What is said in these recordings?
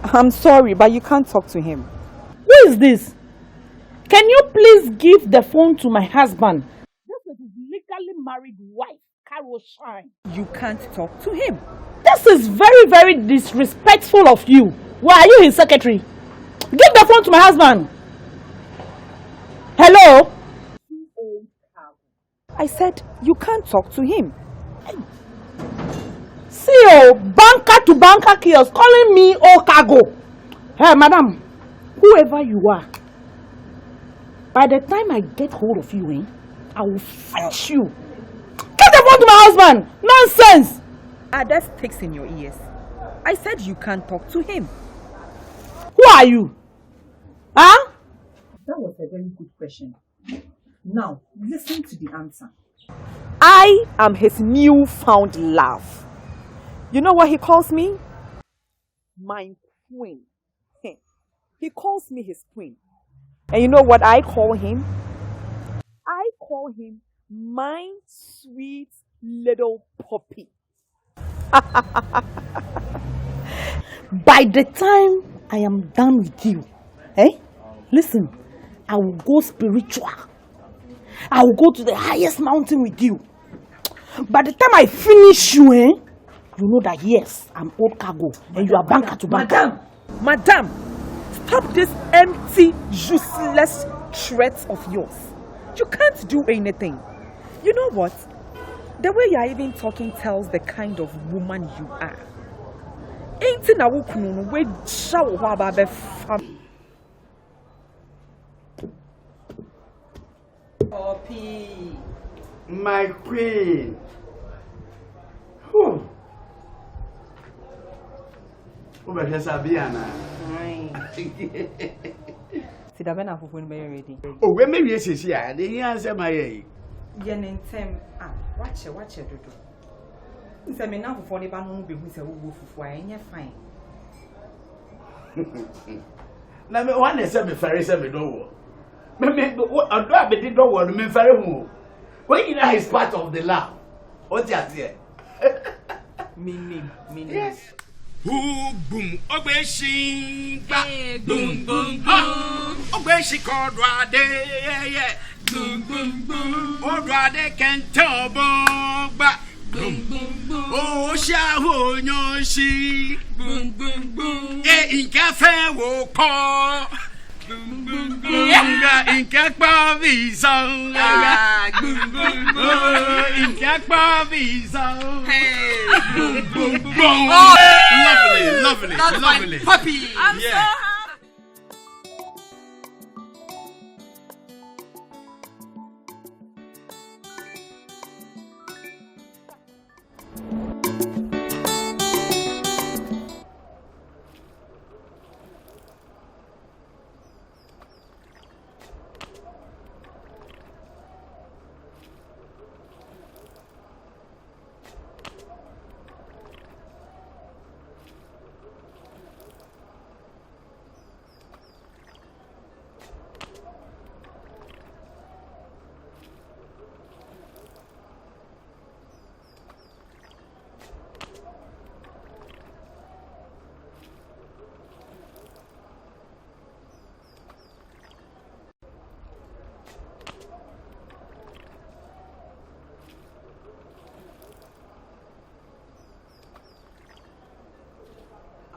I'm sorry, but you can't talk to him. Who is this? Can you please give the phone to my husband? This is his legally married wife, Carol Shine. You can't talk to him. This is very, very disrespectful of you. Why are you his secretary? Give the phone to my husband. Hello? I said you can't talk to him. CEO, banker to banker kiosk, calling me old cargo. Hey, madam, whoever you are, by the time I get hold of you, I will fetch you. Get the phone to my husband. Nonsense. That sticks in your ears. I said you can't talk to him. Who are you? Huh? That was a very good question. Now, listen to the answer. I am his newfound love. You know what he calls me? My queen. He calls me his queen. And you know what I call him? I call him my sweet little puppy. By the time I am done with you, listen, I will go spiritual. I will go to the highest mountain with you. By the time I finish you, you know that yes, I'm old cargo and you are banker to banker. Madam, stop this empty, useless threats of yours. You can't do anything. You know what? The way you are even talking tells the kind of woman you are. Ain't in a woman we shower about the family. Poppy, my queen. Whew. Sidabena for when we're ready. Oh, when maybe yes, yeah, the answer my Yen tem watch it, do. It's a man for the banner be with a wolf for any fine. Now, me one is a ferry, me no. Me what I do I be don't want me ferry who. When you know is part of the law. What's that here? Meaning. Yes. Boom, Obeshi, boom, boom, boom, Obeshi Cordrade, yeah, boom, boom, boom, Cordrade can tell, but boom, boom, boom, oh, Shaho, Yoshi, boom, boom, boom, yeah, in cafe, will call. Boom, boom, boom, in Kakbavi song, boom, boom, boom, in Kakbavi song, hey, boom, boom, boom. Lovely. That's my puppy. I'm so happy.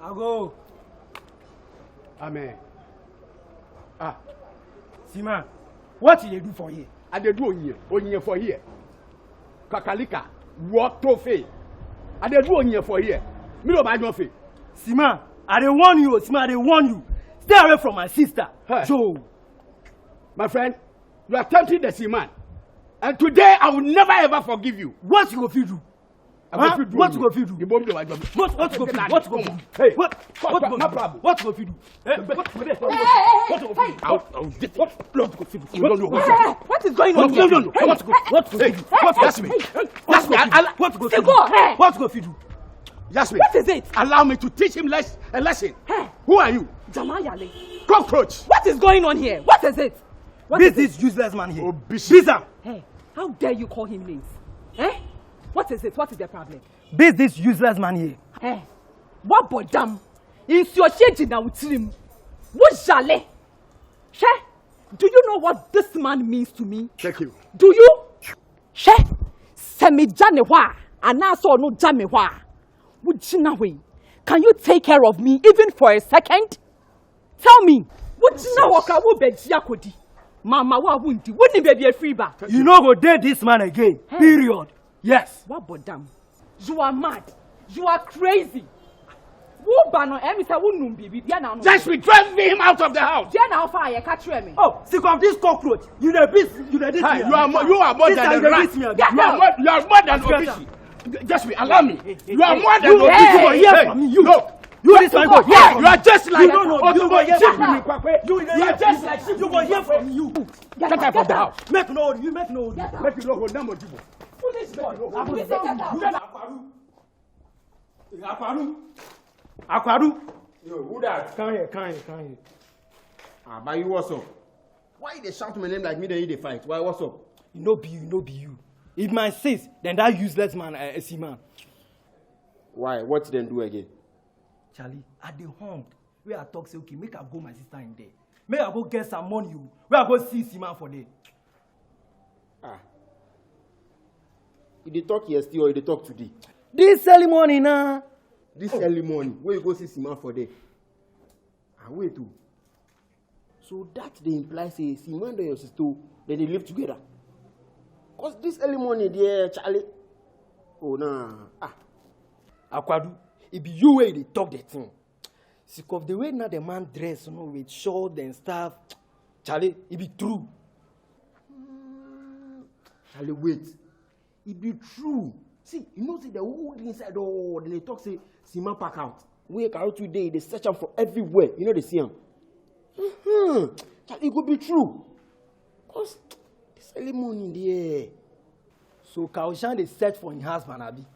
I'll go. Amen. Seaman, what did they do for here? I did do on for here. Kakalika, what trophy? I did do on for here. Me no bad nothing. Seaman, I didn't warn you, Seaman, I didn't warn you. Stay away from my sister. Hey. Joe. My friend, you are tempting the Seaman. And today I will never ever forgive you. What you go fit do? What you go fit do? The bomb do I do. What you go fit do? What you go fit do? Hey, what no problem. What you go fit do? What is going on? No. What you go fit do? Yasmin. What you go fit do? What you go fit do? Yasmin. What is it? Allow me to teach him a lesson. Who are you? Jamayale. Cockroach. What is going on here? What is it? This useless man here. Bisa. Hey, how dare you call him names? What is it? What is the problem? This useless man here. Hey, what bodam? Is your change now with him? What jale? She, do you know what this man means to me? Thank you. Do you? She, semi jane wa, anaso no jame wa. Wujina way. Can you take care of me even for a second? Tell me. Wujina waka wo bejia kodi. Mama wa wundi. Wouldn't baby a free bar. You know go date this man again. Hey. Period. Yes. What bodam? You are mad. You are crazy. Just be drive him out of the house. Oh, sick of this cockroach. You the beast. You the this. You are more than a rat. You are more than Obishi. Just be allow me. You are more than Obishi. Hear from me. You. No. You this man go. You are just like. You are just like. You go hear from me. You. Get out of the house. Make no. You make no. Make you no hold them on you. Aquadu. Yo, who that? Come here. Ah, but you what's up? Why they shout my name like me then you they fight? Why what's up? You know be you. If man says, then that useless man, Seaman. Why? What did they do again? Charlie, at the home, where I talk say, okay, make I go my sister in there. Make I go get some money, where I go see Seaman for there. Ah. Did they talk yesterday or did they talk today? This early morning, nah. This early morning, where you go see Seaman for there? Ah, wait too. So that they imply say Seaman and your sister, then they live together. Cause this early morning, there, Charlie. Oh nah. Ah. Aquadu, it be you way they talk the thing. Sick of the way now the man dress, with short and stuff. Charlie, it be true. Charlie, wait. It be true. See, you know, see the whole inside, oh, then they talk, say, Seaman pack out. Wake out today, they search him for everywhere. You know, they see him. It could be true. Because this early morning there. So, Kaoshan, they search for his husband, Abi.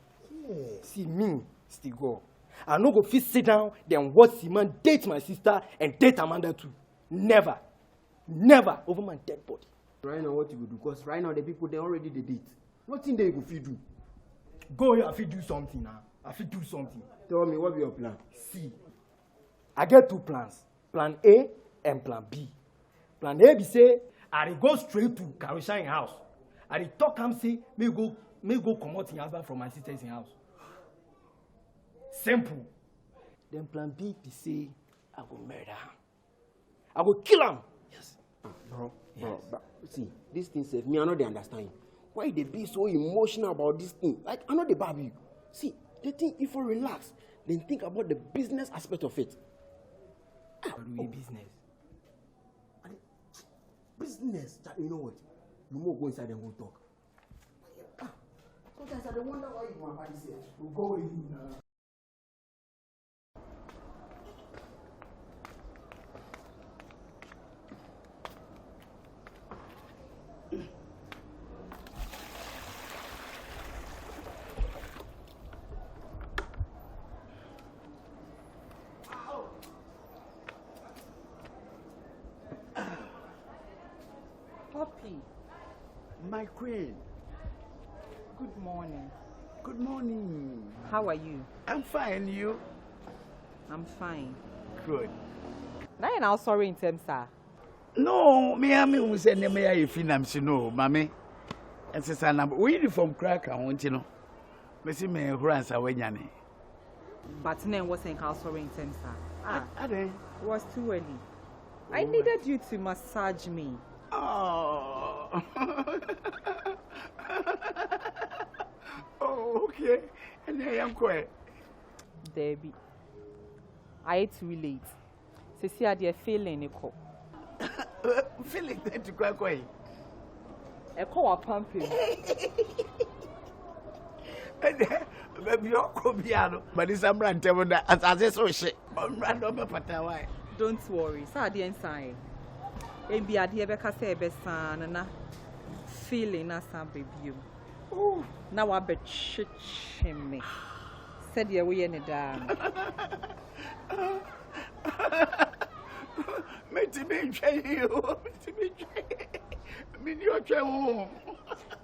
Yeah. See, me, still go. I no go fit sit down, then watch Seaman date my sister and date Amanda too. Never over my dead body. Right now, what you will do? Because right now, the people, they already did it. Nothing they could do. Go here, I fit do something now. Tell me, what be your plan? See, I get two plans. Plan A and Plan B. Plan A be say, I dey go straight to Karusha's house. I dey talk am say, me go comot him husband from my sister's house. Simple. Then Plan B be say, I go murder him. I go kill him. Yes. Bro, but see, this thing says, me, I know they understand. Why they be so emotional about this thing? Like, I know they bab you. See, they think if you relax, then think about the business aspect of it. Business. Business? You know what? You more go inside and go talk. Sometimes I don't wonder why you want to say it. We'll go with you now. Poppy, My queen. good morning. Good morning. How are you? I'm fine. You? I'm fine. Good. Now you're now sorry in terms, sir. No, me who say me if I'm no, mommy. And since I'm we from crack, I want you know. Me see me who answer when yani. But then wasn't how sorry in terms, sir. Ade. It was too early. I needed you to massage me. Oh. Oh, okay. And I am quiet. Debbie, I ate too late. See, I did feeling a call. Feeling that to quite. A call a pumping. Maybe you're Cobiano, but it's a brand table that as so shit. Random Patawai. Don't worry, sir, the inside. And be a dear Becca say, Bessan, and a feeling as some baby. Oh, now I bet shit me. Said you're way in a damn.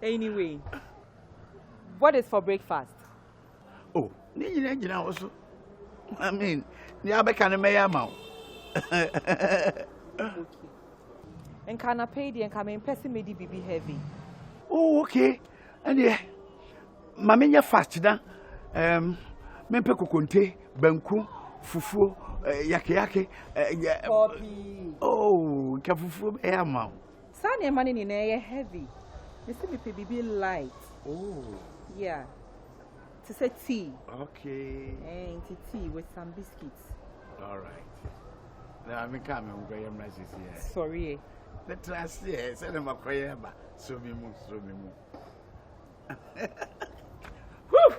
Anyway, what is for breakfast? Oh, you also. I mean, yeah, I can't make a mouth. And can I pay the and come in person may be heavy? Oh, okay. And yeah, Mamma fast, Mempe Conte, Banku, Fufu, Yaki, oh, Kafufu, Airmount. Sunny money in air heavy. Mr. Be light. Oh, yeah. To say tea. Okay. And tea with some biscuits. All right. Now I'm coming over your message here. Sorry. Let us see. Send them a prayer. So me move. Woo!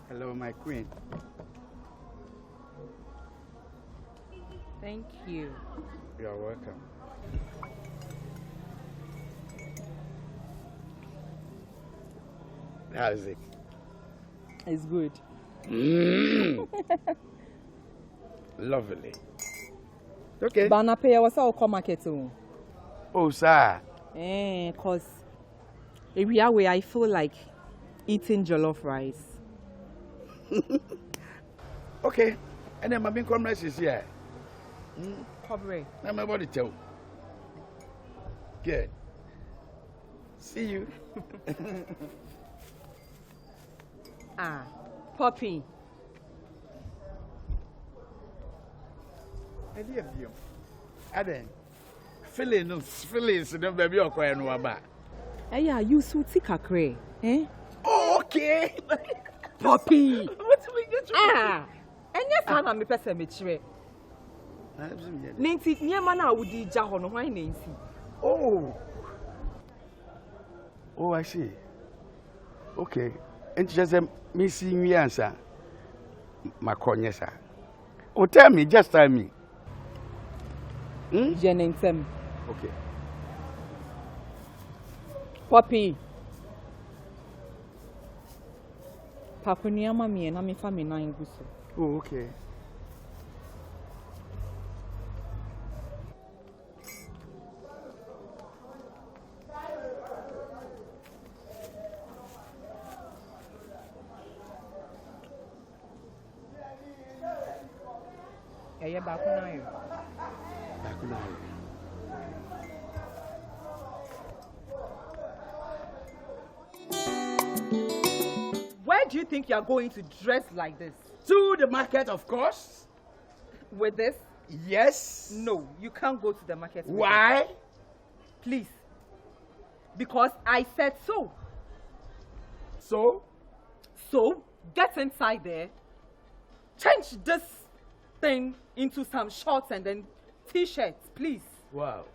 Hello, my queen. Thank you. You're welcome. How is it? It's good. Lovely. Okay. Bana pay was our market. Oh, sir. Cause every way I feel like eating jollof rice. Okay. And then my main commerce is here. Cover. Now my body tell. Good. See you. Poppy. I dear you. Aden. Feelings, no baby or crying no about. Yeah, you so thick a cray. Okay. Poppy. What do we get you? And yes, I'm a person mature. Ninety, near mana would the jahon wine Nancy. Oh, I see. Okay. And just missing me answer. My sir. Oh, tell me, just tell me. Jenentem. Okay. Poppy. Papa near mammy and I'm in family 9 gusso. Oh, okay. Yeah, back now. Where do you think you are going to dress like this? To the market, of course. With this? Yes. No, you can't go to the market. Why? Please. Because I said so. So? So, get inside there. Change this thing into some shorts and then t-shirts, please. Wow.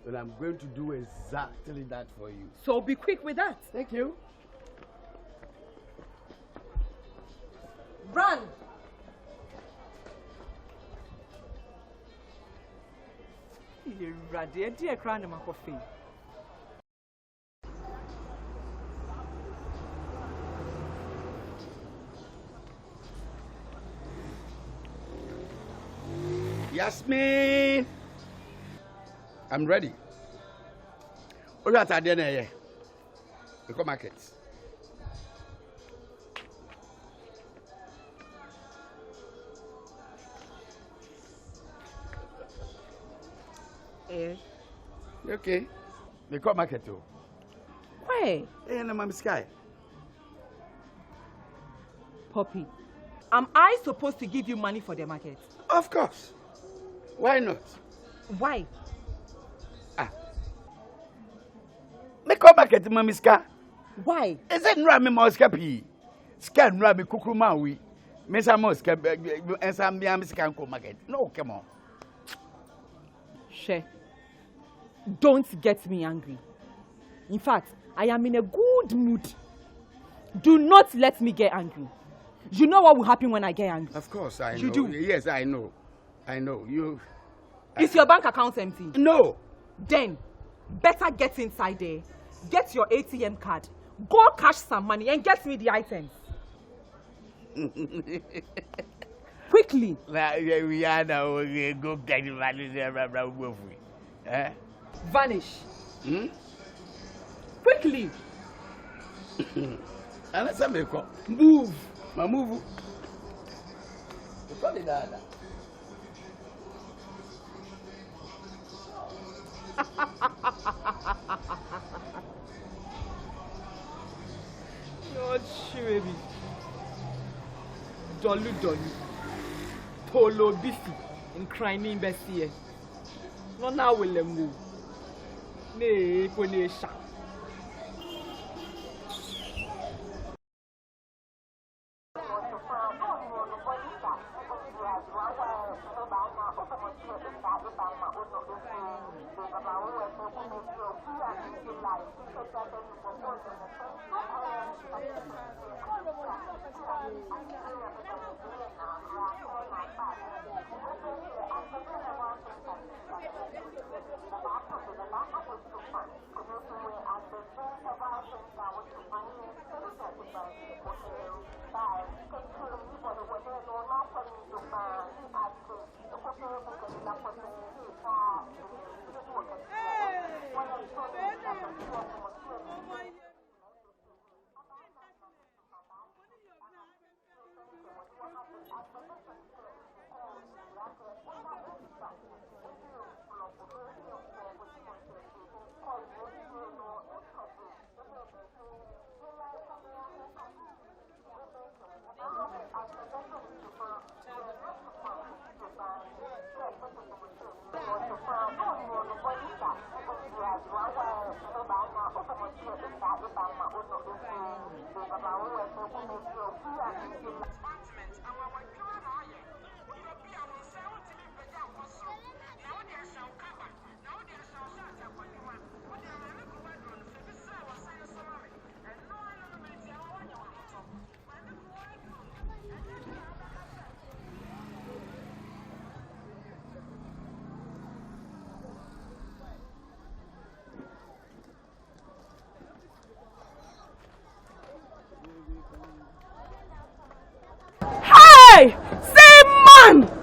Well, I'm going to do exactly that for you. So be quick with that. Thank you. Run! You're ready, dear crying in my coffee. Yasmin! I'm ready. What are you doing here? We come market. Okay. We come market too. Where? Hey, and I'm Sky. Poppy, am I supposed to give you money for the market? Of course. Why not? Why? Me come market, Mami Sky. Why? Is it not me Moscapi? Sky, no, me Kukumawi. Miss Amoska, and some Yamiscan market. No, come on. She, don't get me angry. In fact, I am in a good mood. Do not let me get angry. You know what will happen when I get angry? Of course, I know. You do? Yes, I know. I know. You. Is your bank account empty? No. Then, better get inside there. Get your ATM card. Go cash some money and get me the items. Quickly. We are now go get the money. Vanish. Quickly. And I said, Move. My move. Call it that. Not sure. Jolly. Polo Biffy and crying Bessie. No, now will move. Nay, Ponesha. Hey! Seaman!